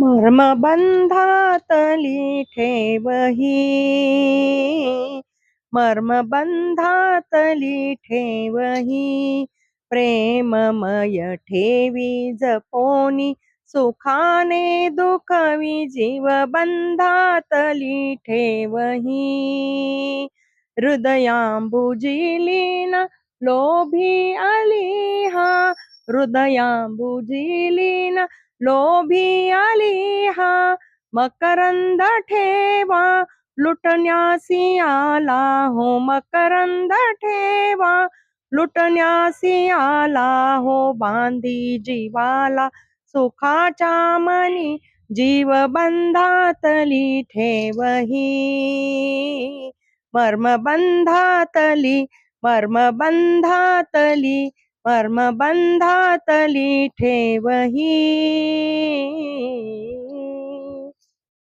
मर्मबंधातली ठेवही, मर्मबंधातली ठेवही, प्रेममय ठेवी जपोनी, सुखाने दुखवी जीव बंधातली ठेवही. हृदयांबुजिलीन लोभी आलिहा, हृदयांबुजिलीन लोभी आलिहा, मकरंद ठेवा लुटण्यासी आला हो, मकरंद ठेवा लुटण्यासी आला हो, बांधी जीवाला सुखाच्या मनी, जीव बंधातली ठेवही. मर्मबंधातली, मर्मबंधातली, मर्मबंधातली ठेवही.